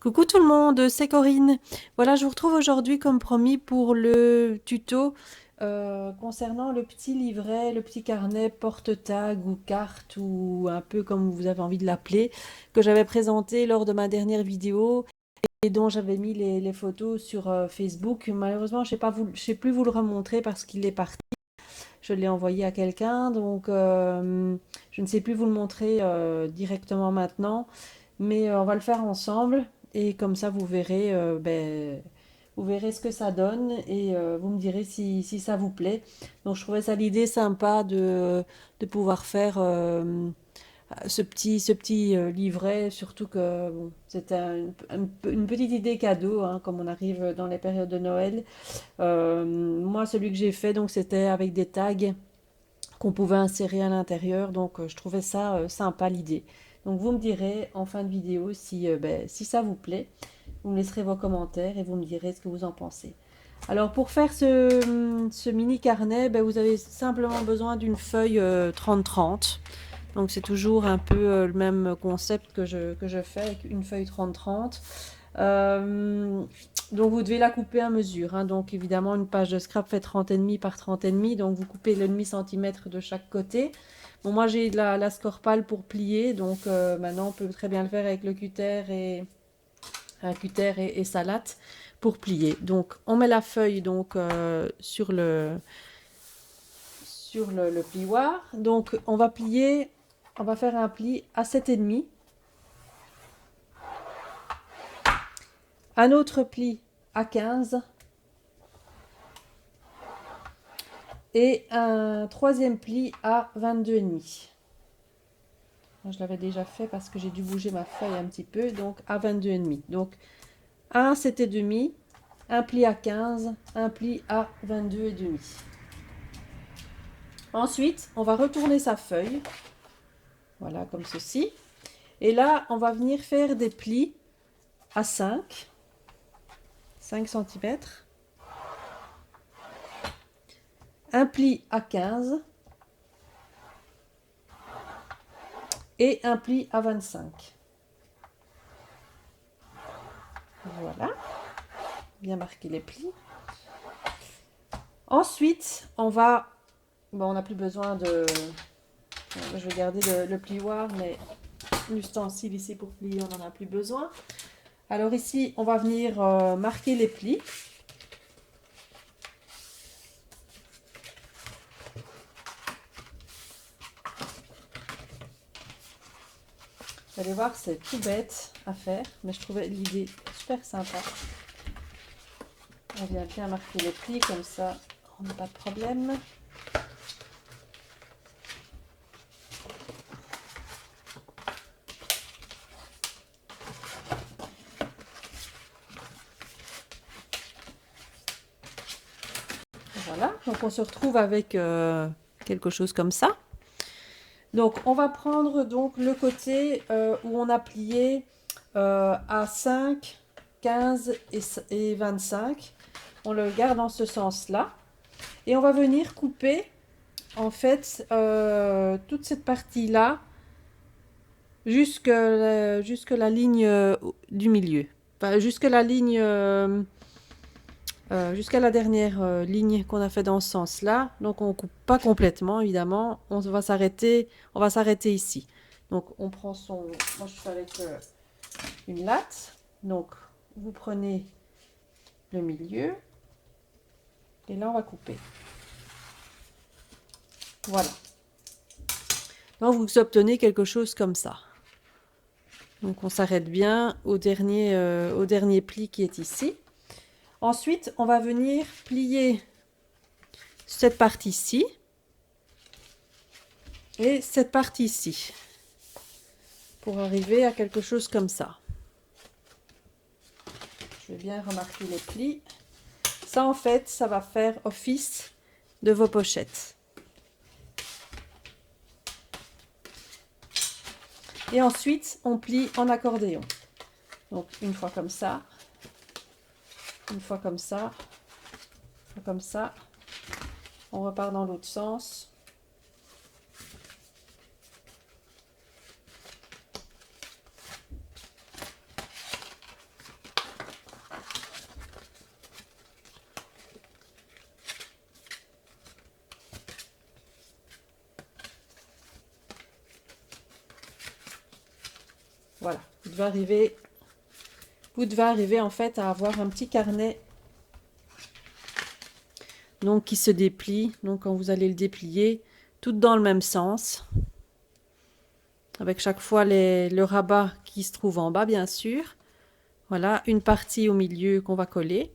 Coucou tout le monde, c'est Corinne. Voilà, je vous retrouve aujourd'hui comme promis pour le tuto concernant le petit livret, le petit carnet porte-tag ou carte ou un peu comme vous avez envie de l'appeler, que j'avais présenté lors de ma dernière vidéo et dont j'avais mis les photos sur Facebook. Malheureusement, je sais plus vous le remontrer parce qu'il est parti. Je l'ai envoyé à quelqu'un, donc je ne sais plus vous le montrer directement maintenant. Mais on va le faire ensemble et comme ça vous verrez ce que ça donne et vous me direz si ça vous plaît. Donc je trouvais ça l'idée sympa de pouvoir faire ce petit livret, surtout que bon, c'était une petite idée cadeau, hein, comme on arrive dans les périodes de Noël. Moi, celui que j'ai fait, donc c'était avec des tags qu'on pouvait insérer à l'intérieur. Donc je trouvais ça sympa l'idée. Donc vous me direz en fin de vidéo si ça vous plaît. Vous me laisserez vos commentaires et vous me direz ce que vous en pensez. Alors pour faire ce mini carnet, vous avez simplement besoin d'une feuille 30-30. Donc c'est toujours un peu le même concept que je fais avec une feuille 30-30. Euh, donc vous devez la couper à mesure, hein. Donc évidemment une page de scrap fait 30,5 par 30,5. Donc vous coupez le demi-centimètre de chaque côté. Bon, moi j'ai la scorpale pour plier. Donc maintenant on peut très bien le faire avec le cutter et un cutter et sa latte pour plier. Donc on met la feuille donc sur le plioir. Donc on va plier, on va faire un pli à 7,5. Un autre pli à 15 et un troisième pli à 22,5. Je l'avais déjà fait parce que j'ai dû bouger ma feuille un petit peu, donc à 22,5. Donc un 7,5, un pli à 15, un pli à 22,5. Ensuite, on va retourner sa feuille, voilà comme ceci. Et là, on va venir faire des plis à 5 cm, un pli à 15 et un pli à 25. Voilà, bien marquer les plis. Ensuite, on n'a plus besoin de... Je vais garder le plioir, mais l'ustensile ici pour plier, on n'en a plus besoin. Alors ici, on va venir marquer les plis. Vous allez voir, c'est tout bête à faire, mais je trouvais l'idée super sympa. On vient bien marquer les plis, comme ça, on n'a pas de problème. Voilà, donc on se retrouve avec quelque chose comme ça. Donc on va prendre donc le côté où on a plié à 5, 15 et 25. On le garde dans ce sens-là. Et on va venir couper en fait toute cette partie-là jusque la ligne du milieu. Enfin, jusque la ligne... jusqu'à la dernière ligne qu'on a fait dans ce sens-là. Donc on coupe pas complètement, évidemment. On va s'arrêter ici. Donc on prend son... Moi je fais avec une latte. Donc vous prenez le milieu. Et là on va couper. Voilà. Donc vous obtenez quelque chose comme ça. Donc on s'arrête bien au dernier pli qui est ici. Ensuite, on va venir plier cette partie-ci et cette partie-ci pour arriver à quelque chose comme ça. Je vais bien remarquer les plis. Ça, en fait, ça va faire office de vos pochettes. Et ensuite, on plie en accordéon. Donc, une fois comme ça, une fois comme ça, une fois comme ça. On repart dans l'autre sens. vous devez arriver en fait à avoir un petit carnet donc qui se déplie. Donc quand vous allez le déplier, tout dans le même sens, avec chaque fois le rabat qui se trouve en bas bien sûr. Voilà, une partie au milieu qu'on va coller.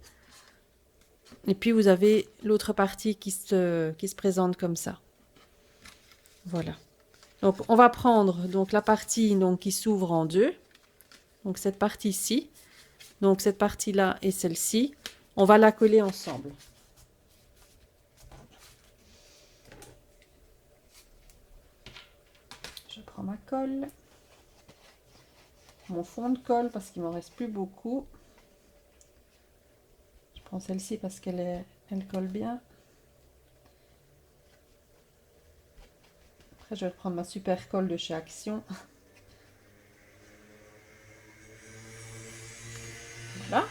Et puis vous avez l'autre partie qui se présente comme ça. Voilà. Donc on va prendre donc la partie donc qui s'ouvre en deux. Donc cette partie-ci. Donc cette partie-là et celle-ci, on va la coller ensemble. Je prends ma colle, mon fond de colle parce qu'il m'en reste plus beaucoup. Je prends celle-ci parce elle colle bien. Après je vais prendre ma super colle de chez Action. Voilà.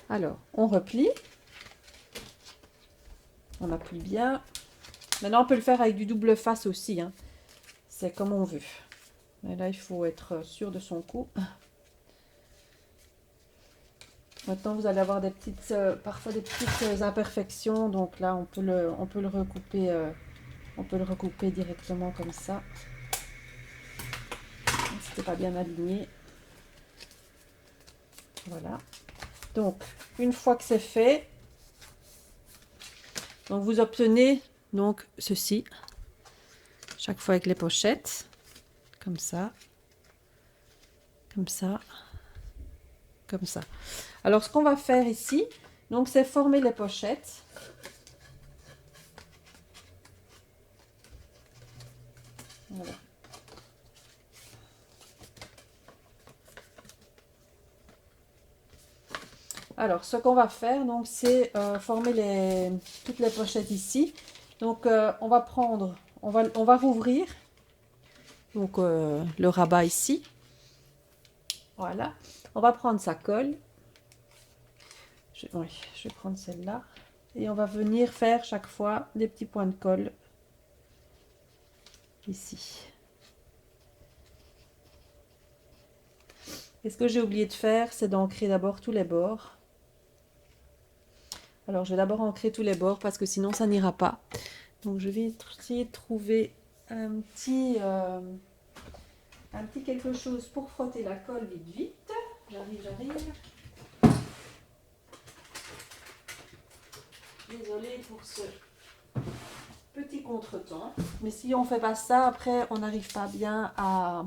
Alors on replie. On appuie bien. Maintenant, on peut le faire avec du double face aussi, hein. C'est comme on veut. Mais là, il faut être sûr de son coup. Maintenant, vous allez avoir des petites, parfois des petites imperfections. Donc là, on peut le recouper, on peut le recouper directement comme ça. C'était pas bien aligné. Voilà. Donc, une fois que c'est fait, donc vous obtenez donc ceci. Chaque fois avec les pochettes, comme ça, comme ça, comme ça. Alors ce qu'on va faire ici, donc c'est former les pochettes. Voilà. Alors ce qu'on va faire, donc c'est former toutes les pochettes ici. Donc on va prendre, on va rouvrir donc le rabat ici. Voilà. On va prendre sa colle. Oui, je vais prendre celle-là. Et on va venir faire chaque fois des petits points de colle ici. Et ce que j'ai oublié de faire, c'est d'ancrer d'abord tous les bords. Alors je vais d'abord ancrer tous les bords parce que sinon ça n'ira pas. Donc je vais essayer de trouver un petit quelque chose pour frotter la colle vite vite. J'arrive. Désolée pour ce petit contretemps. Mais si on fait pas ça, après on n'arrive pas bien à...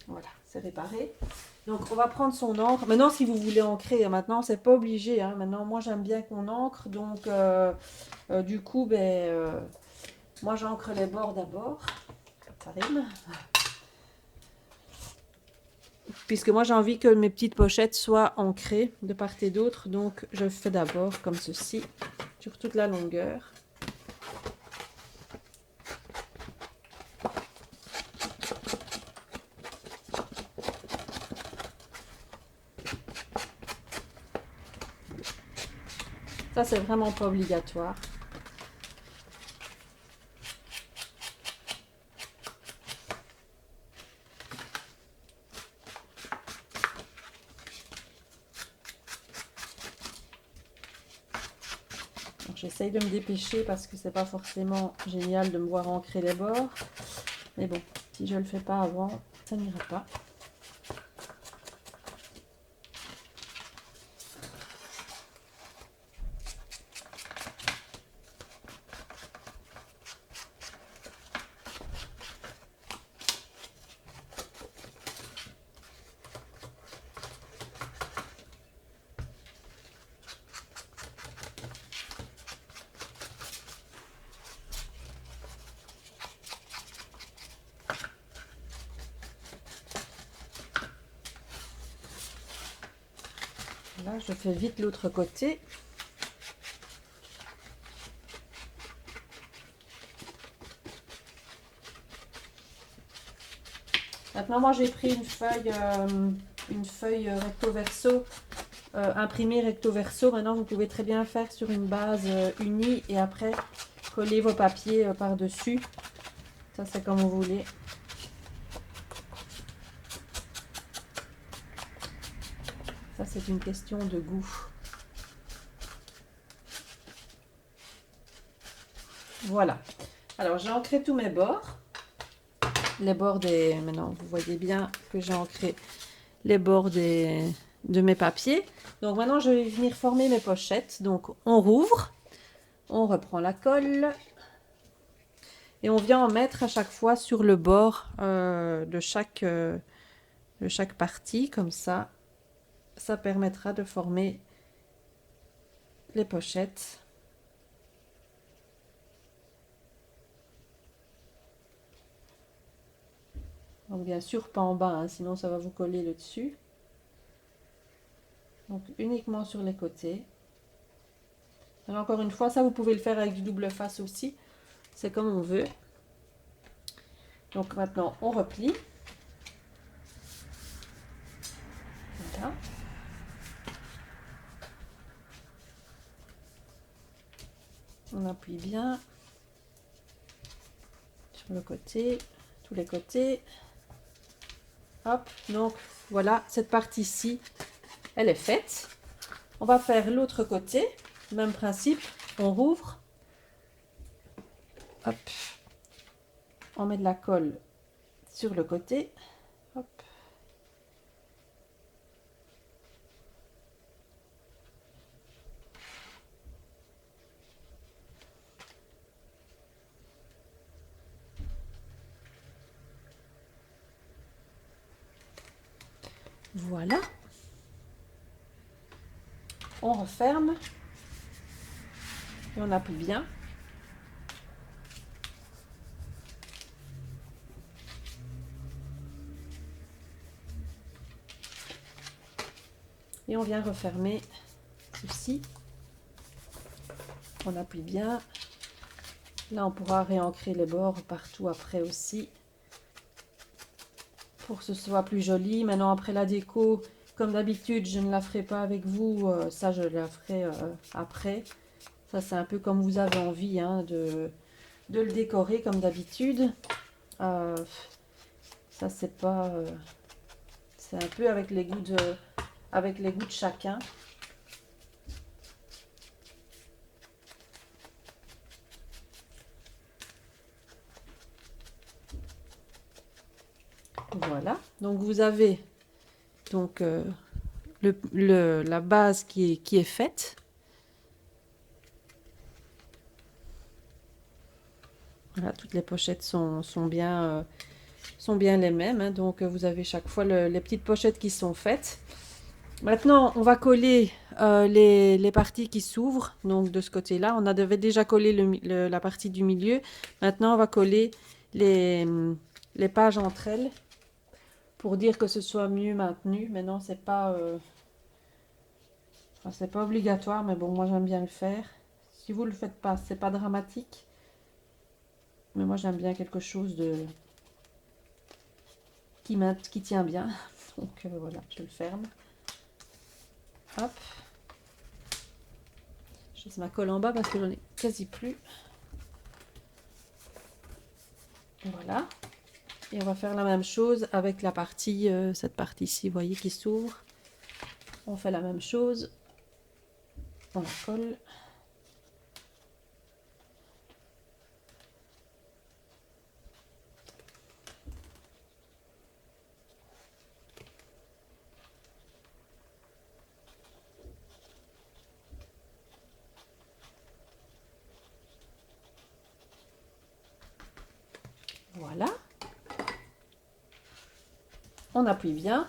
Voilà, c'est réparé. Donc on va prendre son encre. Maintenant si vous voulez ancrer, maintenant c'est pas obligé. Hein. Maintenant moi j'aime bien qu'on encre. Donc du coup, moi j'encre les bords d'abord. Ça rime. Puisque moi j'ai envie que mes petites pochettes soient ancrées de part et d'autre, donc je fais d'abord comme ceci, sur toute la longueur. Ça c'est vraiment pas obligatoire. J'essaye de me dépêcher parce que c'est pas forcément génial de me voir ancrer les bords. Mais bon, si je le fais pas avant, ça n'ira pas. Là, je fais vite l'autre côté. Maintenant, moi, j'ai pris une feuille recto verso, imprimée recto verso. Maintenant, vous pouvez très bien faire sur une base unie et après coller vos papiers par-dessus. Ça, c'est comme vous voulez. Ça, c'est une question de goût. Voilà. Alors, j'ai ancré tous mes bords. Les bords des... Maintenant, vous voyez bien que j'ai ancré les bords de mes papiers. Donc, maintenant, je vais venir former mes pochettes. Donc, on rouvre. On reprend la colle. Et on vient en mettre à chaque fois sur le bord de chaque partie. Comme ça, ça permettra de former les pochettes. Donc bien sûr pas en bas, hein, sinon ça va vous coller le dessus. Donc uniquement sur les côtés. Alors encore une fois, ça vous pouvez le faire avec du double face aussi. C'est comme on veut. Donc maintenant on replie. Voilà. On appuie bien sur le côté, tous les côtés. Hop, donc voilà, cette partie-ci, elle est faite. On va faire l'autre côté, même principe, on rouvre. Hop, on met de la colle sur le côté. Hop. Voilà. On referme et on appuie bien. Et on vient refermer ceci. On appuie bien. Là, on pourra réancrer les bords partout après aussi. Pour que ce soit plus joli. Maintenant, après la déco, comme d'habitude, je ne la ferai pas avec vous. Ça, je la ferai après. Ça, c'est un peu comme vous avez envie hein, de le décorer comme d'habitude. Ça, c'est pas... c'est un peu avec les goûts de chacun. Voilà, donc vous avez donc la base qui est faite. Voilà, toutes les pochettes sont bien les mêmes, hein, donc vous avez chaque fois les petites pochettes qui sont faites. Maintenant, on va coller les parties qui s'ouvrent, donc de ce côté-là. On avait déjà collé la partie du milieu. Maintenant, on va coller les pages entre elles pour dire que ce soit mieux maintenu. Maintenant, c'est pas obligatoire, mais bon, moi j'aime bien le faire. Si vous le faites pas, c'est pas dramatique. Mais moi j'aime bien quelque chose qui tient bien. Donc voilà, je le ferme. Hop. Je laisse ma colle en bas parce que j'en ai quasi plus. Voilà. Et on va faire la même chose avec la partie, cette partie-ci, vous voyez, qui s'ouvre. On fait la même chose. On la colle. Voilà. On appuie bien.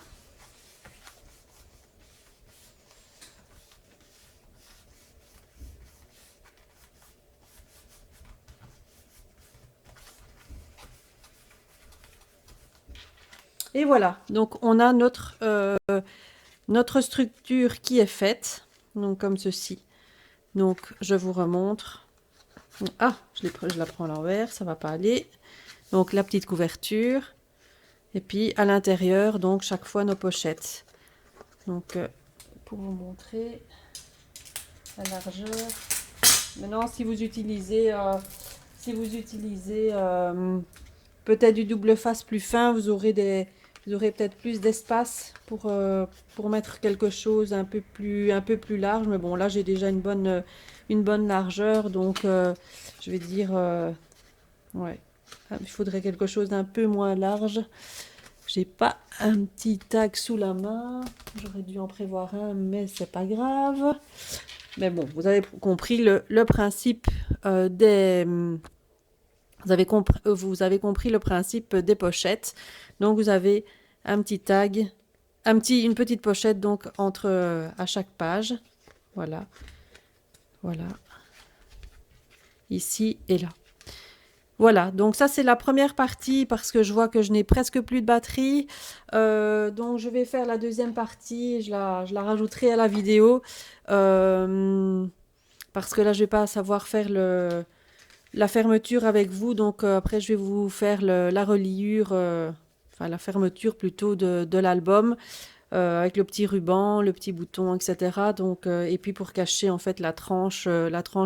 Et voilà, donc on a notre structure qui est faite, donc comme ceci. Donc je vous remontre. Ah, je la prends à l'envers, ça va pas aller. Donc la petite couverture. Et puis à l'intérieur, donc chaque fois nos pochettes. Donc pour vous montrer la largeur. Maintenant, si vous utilisez peut-être du double face plus fin, vous aurez peut-être plus d'espace pour mettre quelque chose un peu plus large. Mais bon, là, j'ai déjà une bonne largeur, donc je vais dire, ouais, il faudrait quelque chose d'un peu moins large. J'ai pas un petit tag sous la main. J'aurais dû en prévoir un, mais c'est pas grave. Mais bon, vous avez compris le principe des. Vous avez compris le principe des pochettes. Donc vous avez un petit tag, une petite pochette donc entre à chaque page. Voilà, voilà, ici et là. Voilà, donc ça c'est la première partie parce que je vois que je n'ai presque plus de batterie. Donc je vais faire la deuxième partie, je la rajouterai à la vidéo. Euh, Parce que là je vais pas savoir faire la fermeture avec vous. Donc après je vais vous faire la reliure, enfin la fermeture plutôt de l'album. Avec le petit ruban, le petit bouton, etc. Donc, et puis pour cacher en fait la tranche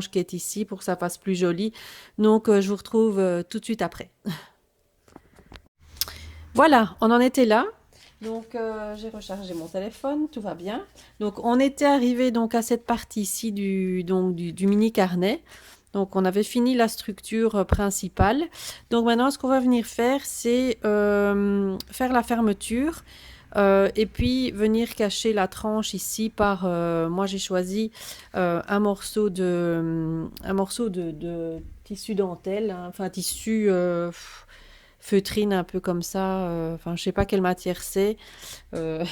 qui est ici pour que ça fasse plus joli. Donc, je vous retrouve tout de suite après. Voilà, on en était là. Donc, j'ai rechargé mon téléphone, tout va bien. Donc, on était arrivé donc à cette partie ici du mini carnet. Donc, on avait fini la structure principale. Donc, maintenant, ce qu'on va venir faire, c'est faire la fermeture. Et puis venir cacher la tranche ici par, moi j'ai choisi un morceau de tissu dentelle, hein, enfin tissu feutrine un peu comme ça, enfin je sais pas quelle matière c'est, euh,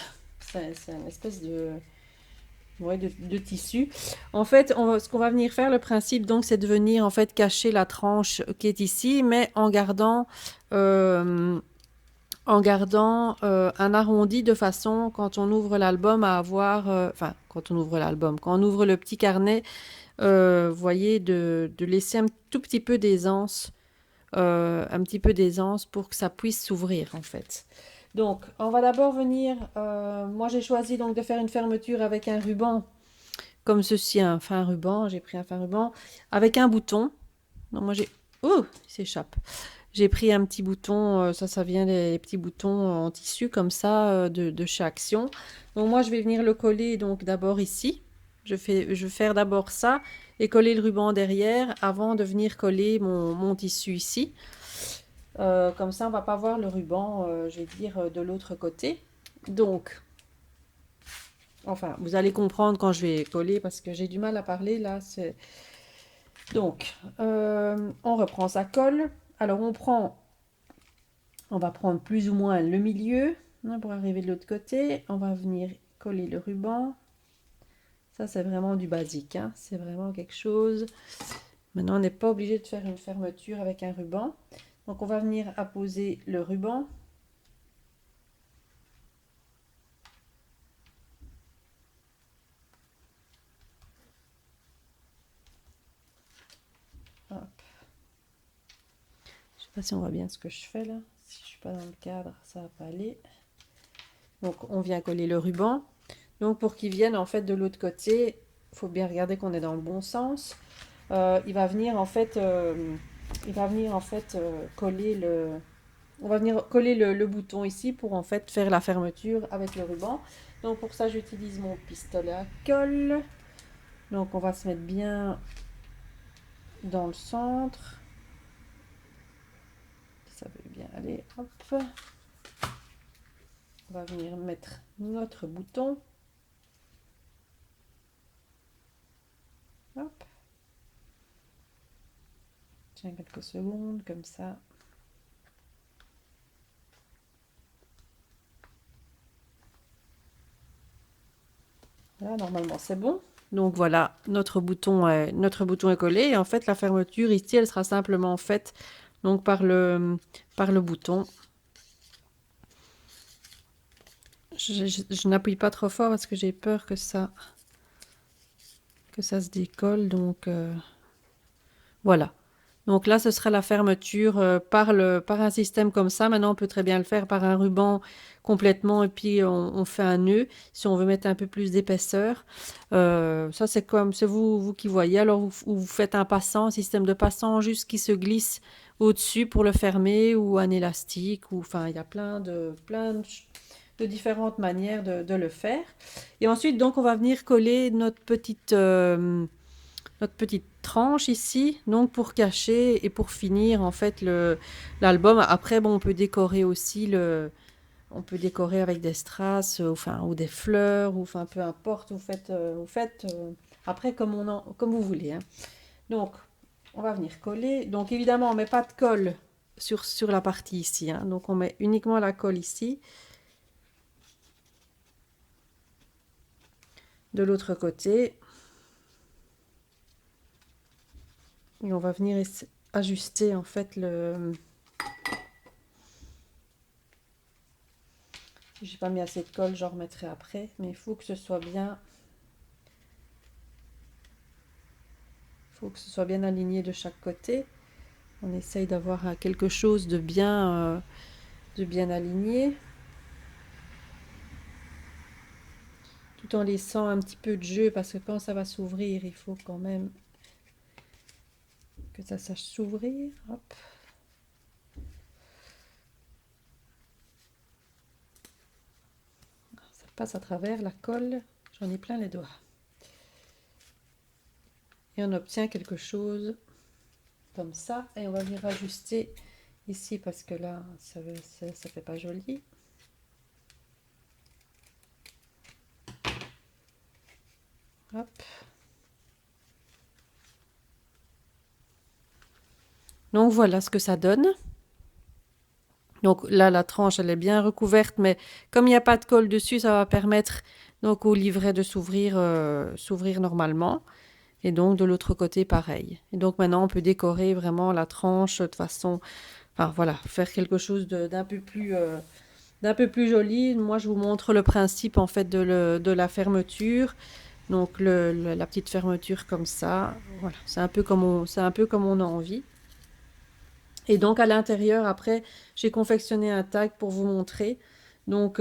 c'est une espèce ouais, de tissu. En fait, ce qu'on va venir faire, le principe donc c'est de venir en fait cacher la tranche qui est ici, mais euh, en gardant un arrondi de façon, quand on ouvre l'album, à avoir, enfin, quand on ouvre l'album, quand on ouvre le petit carnet, vous voyez, de laisser un tout petit peu d'aisance, un petit peu d'aisance pour que ça puisse s'ouvrir, en fait. Donc, on va d'abord venir, moi j'ai choisi donc de faire une fermeture avec un ruban, comme ceci, un fin ruban, j'ai pris un fin ruban, avec un bouton. Donc moi j'ai... Oh, il s'échappe. J'ai pris un petit bouton, ça vient des petits boutons en tissu comme ça de chez Action. Donc moi je vais venir le coller donc d'abord ici. Je vais faire d'abord ça et coller le ruban derrière avant de venir coller mon tissu ici. Comme ça on va pas voir le ruban, je vais dire, de l'autre côté. Donc, enfin, vous allez comprendre quand je vais coller parce que j'ai du mal à parler là. Donc, on reprend sa colle. Alors on va prendre plus ou moins le milieu hein, pour arriver de l'autre côté. On va venir coller le ruban. Ça, c'est vraiment du basique. Hein. C'est vraiment quelque chose. Maintenant, on n'est pas obligé de faire une fermeture avec un ruban. Donc, on va venir apposer le ruban. Hop. Je ne sais pas si on voit bien ce que je fais là. Si je ne suis pas dans le cadre, ça ne va pas aller. Donc, on vient coller le ruban. Donc, pour qu'il vienne en fait de l'autre côté, il faut bien regarder qu'on est dans le bon sens. Il va venir en fait, coller on va venir coller le bouton ici pour en fait faire la fermeture avec le ruban. Donc pour ça, j'utilise mon pistolet à colle. Donc on va se mettre bien dans le centre. Ça veut bien aller. Hop. On va venir mettre notre bouton. Hop. Tiens quelques secondes comme ça. Voilà, normalement c'est bon. Donc voilà, notre bouton est collé. Et en fait, la fermeture ici, elle sera simplement faite donc par le bouton. Je n'appuie pas trop fort parce que j'ai peur que ça se décolle. Donc voilà. Donc là, ce sera la fermeture par un système comme ça. Maintenant, on peut très bien le faire par un ruban complètement et puis on fait un nœud si on veut mettre un peu plus d'épaisseur. Ça, c'est vous qui voyez. Alors, vous faites un passant, un système de passant juste qui se glisse au-dessus pour le fermer ou un élastique. Ou, enfin, il y a de différentes manières de le faire. Et ensuite, donc, on va venir coller notre petite tranche ici, donc pour cacher et pour finir en fait l'album. Après, bon, on peut décorer aussi on peut décorer avec des strass, enfin, ou des fleurs, ou enfin, peu importe, après comme vous voulez, hein. Donc, on va venir coller. Donc, évidemment, on met pas de colle sur la partie ici, hein. Donc, on met uniquement la colle ici. De l'autre côté. Et on va venir ajuster en fait Si j'ai pas mis assez de colle, j'en remettrai après. Mais il faut que ce soit bien. Il faut que ce soit bien aligné de chaque côté. On essaye d'avoir quelque chose de bien aligné. Tout en laissant un petit peu de jeu parce que quand ça va s'ouvrir, il faut quand même que ça sache s'ouvrir. Hop. Ça passe à travers la colle. J'en ai plein les doigts. Et on obtient quelque chose comme ça. Et on va venir ajuster ici parce que là, ça fait pas joli. Hop. Donc voilà ce que ça donne. Donc là, la tranche, elle est bien recouverte, mais comme il n'y a pas de colle dessus, ça va permettre donc au livret de s'ouvrir normalement. Et donc de l'autre côté, pareil. Et donc maintenant, on peut décorer vraiment la tranche de façon, enfin voilà, faire quelque chose d'un peu plus joli. Moi, je vous montre le principe en fait de la fermeture. Donc la petite fermeture comme ça. Voilà, c'est un peu comme on a envie. Et donc à l'intérieur, après, j'ai confectionné un tag pour vous montrer. Donc,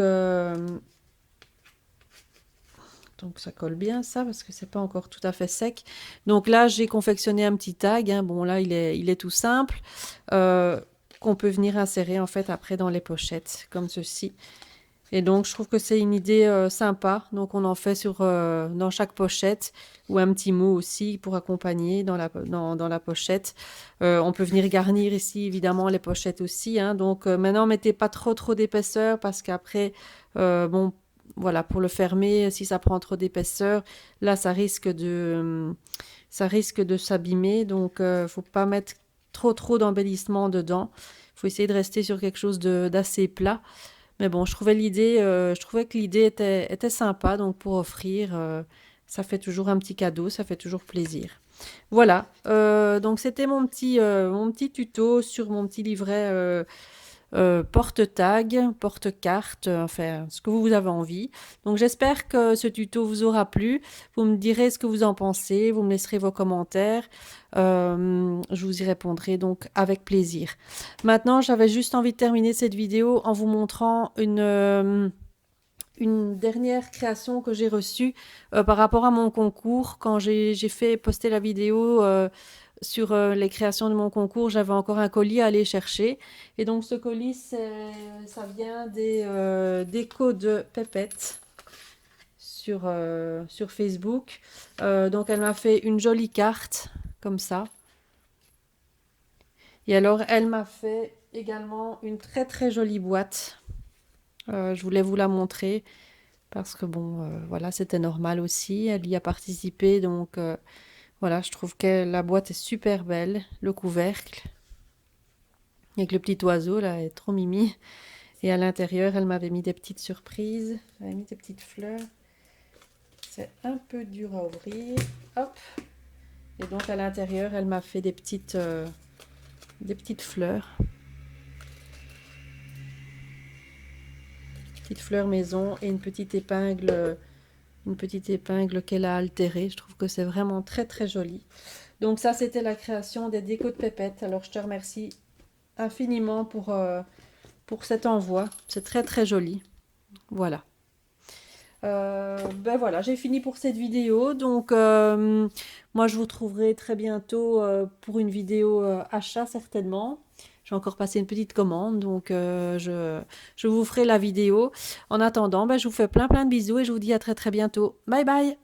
donc ça colle bien ça parce que c'est pas encore tout à fait sec. Donc là, j'ai confectionné un petit tag, hein. Bon là, il est tout simple, qu'on peut venir insérer en fait après dans les pochettes comme ceci. Et donc, je trouve que c'est une idée sympa. Donc, on en fait dans chaque pochette ou un petit mot aussi pour accompagner dans la pochette. On peut venir garnir ici, évidemment, les pochettes aussi, hein. Donc, maintenant, mettez pas trop d'épaisseur parce qu'après, bon, voilà, pour le fermer, si ça prend trop d'épaisseur, là, ça risque de s'abîmer. Donc, faut pas mettre trop d'embellissement dedans. Il faut essayer de rester sur quelque chose d'assez plat. Mais bon, je trouvais que l'idée était sympa, donc pour offrir, ça fait toujours un petit cadeau, ça fait toujours plaisir. Voilà, donc c'était mon petit tuto sur mon petit livret porte-tag, porte-carte, enfin ce que vous avez envie. Donc j'espère que ce tuto vous aura plu. Vous me direz ce que vous en pensez, vous me laisserez vos commentaires. Je vous y répondrai donc avec plaisir. Maintenant, j'avais juste envie de terminer cette vidéo en vous montrant une dernière création que j'ai reçue par rapport à mon concours. Quand j'ai fait poster la vidéo sur les créations de mon concours, j'avais encore un colis à aller chercher. Et donc ce colis, ça vient des codes de Pépette sur Facebook. Donc elle m'a fait une jolie carte comme ça. Et alors elle m'a fait également une très jolie boîte. Je voulais vous la montrer parce que bon, voilà, c'était normal aussi. Elle y a participé, donc voilà, je trouve que la boîte est super belle. Le couvercle, avec le petit oiseau, là, est trop mimi. Et à l'intérieur, elle m'avait mis des petites surprises. Elle avait mis des petites fleurs. C'est un peu dur à ouvrir. Hop. Et donc à l'intérieur, elle m'a fait des petites fleurs. Petite fleur maison et une petite épingle qu'elle a altérée. Je trouve que c'est vraiment très joli. Donc ça, c'était la création des décos de Pépette. Alors je te remercie infiniment pour cet envoi. C'est très très joli. Voilà. Ben voilà, j'ai fini pour cette vidéo. Donc, moi, je vous retrouverai très bientôt pour une vidéo achat, certainement. J'ai encore passé une petite commande, donc je vous ferai la vidéo. En attendant, ben, je vous fais plein plein de bisous et je vous dis à très très bientôt. Bye bye!